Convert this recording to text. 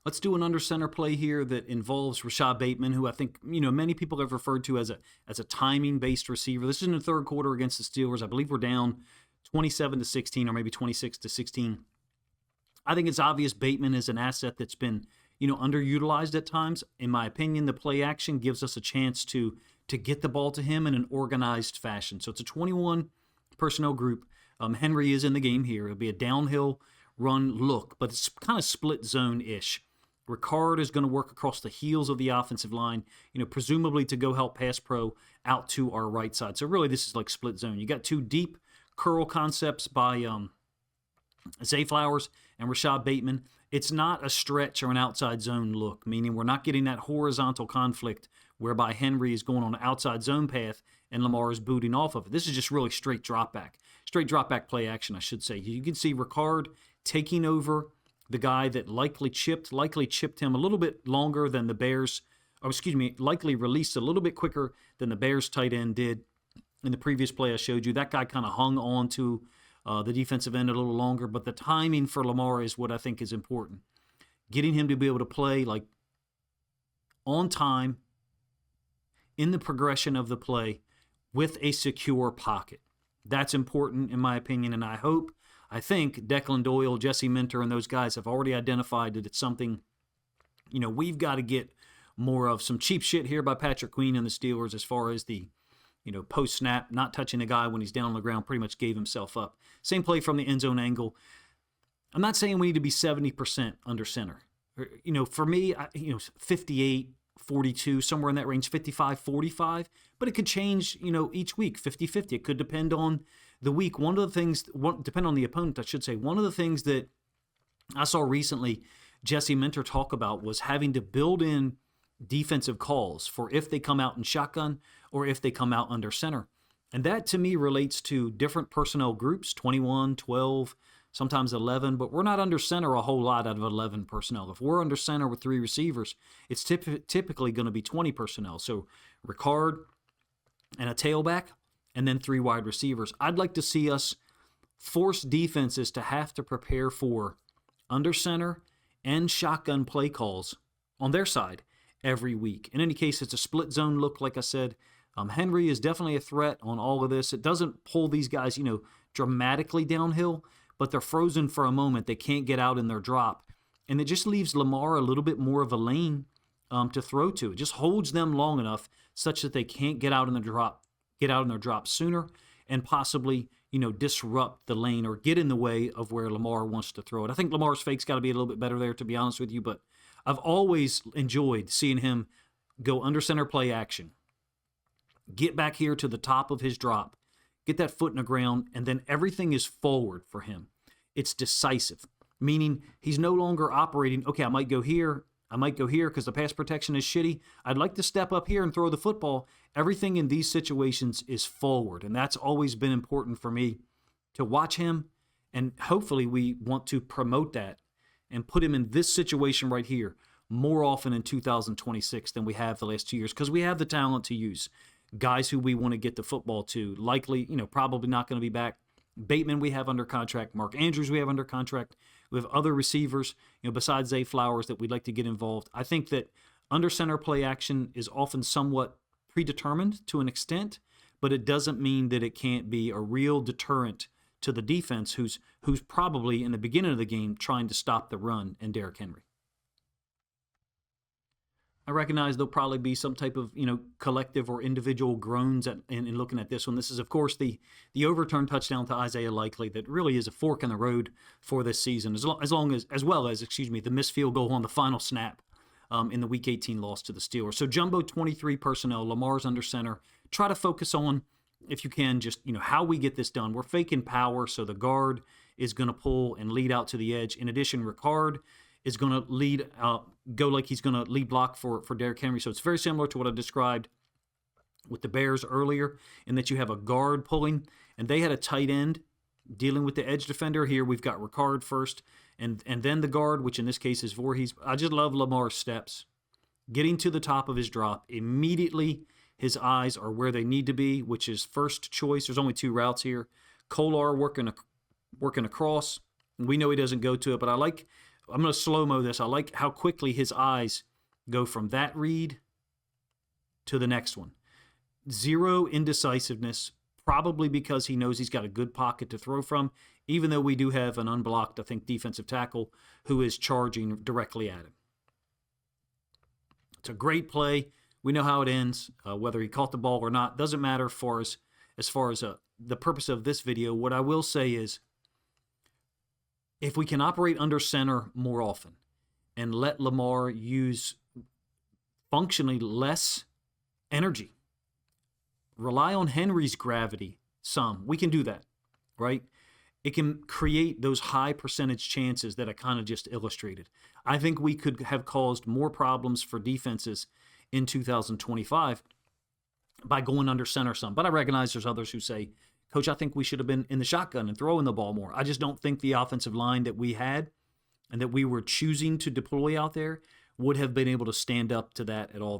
Let's do an under center play here that involves Rashad Bateman, who I think many people have referred to as a timing based receiver. This is in the third quarter against the Steelers. I believe we're down 27-16 or maybe 26-16. I think it's obvious Bateman is an asset that's been underutilized at times. In my opinion, the play action gives us a chance to get the ball to him in an organized fashion. So it's a 21 personnel group. Henry is in the game here. It'll be a downhill run look, but it's kind of split zone-ish. Ricard is going to work across the heels of the offensive line, presumably to go help pass pro out to our right side. So really this is like split zone. You got two deep curl concepts by Zay Flowers and Rashad Bateman. It's not a stretch or an outside zone look, meaning we're not getting that horizontal conflict whereby Henry is going on an outside zone path and Lamar is booting off of it. This is just really straight drop back play action, I should say. You can see Ricard taking over the guy that likely chipped him a little bit longer than the Bears, likely released a little bit quicker than the Bears tight end did in the previous play I showed you. That guy kind of hung on to the defensive end a little longer, but the timing for Lamar is what I think is important. Getting him to be able to play like on time in the progression of the play with a secure pocket. That's important in my opinion, and I think Declan Doyle, Jesse Minter, and those guys have already identified that it's something, we've got to get more of. Some cheap shit here by Patrick Queen and the Steelers as far as the, post-snap, not touching the guy when he's down on the ground, pretty much gave himself up. Same play from the end zone angle. I'm not saying we need to be 70% under center. For me, 58-42, somewhere in that range, 55-45, but it could change, each week, 50-50. It could depend on the week. Depend on the opponent, I should say. One of the things that I saw recently Jesse Minter talk about was having to build in defensive calls for if they come out in shotgun or if they come out under center. And that to me relates to different personnel groups, 21, 12, sometimes 11, but we're not under center a whole lot out of 11 personnel. If we're under center with three receivers, it's typically going to be 20 personnel. So Ricard and a tailback, and then three wide receivers. I'd like to see us force defenses to have to prepare for under center and shotgun play calls on their side every week. In any case, it's a split zone look, like I said. Henry is definitely a threat on all of this. It doesn't pull these guys, dramatically downhill, but they're frozen for a moment. They can't get out in their drop. And it just leaves Lamar a little bit more of a lane to throw to. It just holds them long enough such that they can't get out in their drop sooner and possibly, disrupt the lane or get in the way of where Lamar wants to throw it. I think Lamar's fake's got to be a little bit better there, to be honest with you, but I've always enjoyed seeing him go under center play action, get back here to the top of his drop, get that foot in the ground, and then everything is forward for him. It's decisive, meaning he's no longer operating, okay, I might go here because the pass protection is shitty. I'd like to step up here and throw the football. Everything in these situations is forward, and that's always been important for me to watch him, and hopefully we want to promote that and put him in this situation right here more often in 2026 than we have the last 2 years, because we have the talent to use guys who we want to get the football to. Likely, probably not going to be back. Bateman we have under contract. Mark Andrews we have under contract. We have other receivers, besides Zay Flowers that we'd like to get involved. I think that under center play action is often somewhat predetermined to an extent, but it doesn't mean that it can't be a real deterrent to the defense who's probably in the beginning of the game trying to stop the run and Derrick Henry. I recognize there'll probably be some type of, collective or individual groans in looking at this one. This is, of course, the overturned touchdown to Isaiah Likely that really is a fork in the road for this season, as well as the missed field goal on the final snap in the Week 18 loss to the Steelers. So jumbo 23 personnel, Lamar's under center. Try to focus on, if you can, just how we get this done. We're faking power, so the guard is going to pull and lead out to the edge. In addition, Ricard is going to go like he's going to lead block for Derrick Henry. So it's very similar to what I described with the Bears earlier, in that you have a guard pulling, and they had a tight end dealing with the edge defender. Here we've got Ricard first, and then the guard, which in this case is Voorhees. I just love Lamar's steps. Getting to the top of his drop, immediately his eyes are where they need to be, which is first choice. There's only two routes here. Kolar working across. We know he doesn't go to it, but I like I'm going to slow-mo this. I like how quickly his eyes go from that read to the next one. Zero indecisiveness, probably because he knows he's got a good pocket to throw from, even though we do have an unblocked, I think, defensive tackle who is charging directly at him. It's a great play. We know how it ends. Whether he caught the ball or not doesn't matter as far as the purpose of this video. What I will say is, if we can operate under center more often and let Lamar use functionally less energy, rely on Henry's gravity some, we can do that, right? It can create those high percentage chances that I kind of just illustrated. I think we could have caused more problems for defenses in 2025 by going under center some. But I recognize there's others who say, Coach, I think we should have been in the shotgun and throwing the ball more. I just don't think the offensive line that we had and that we were choosing to deploy out there would have been able to stand up to that at all.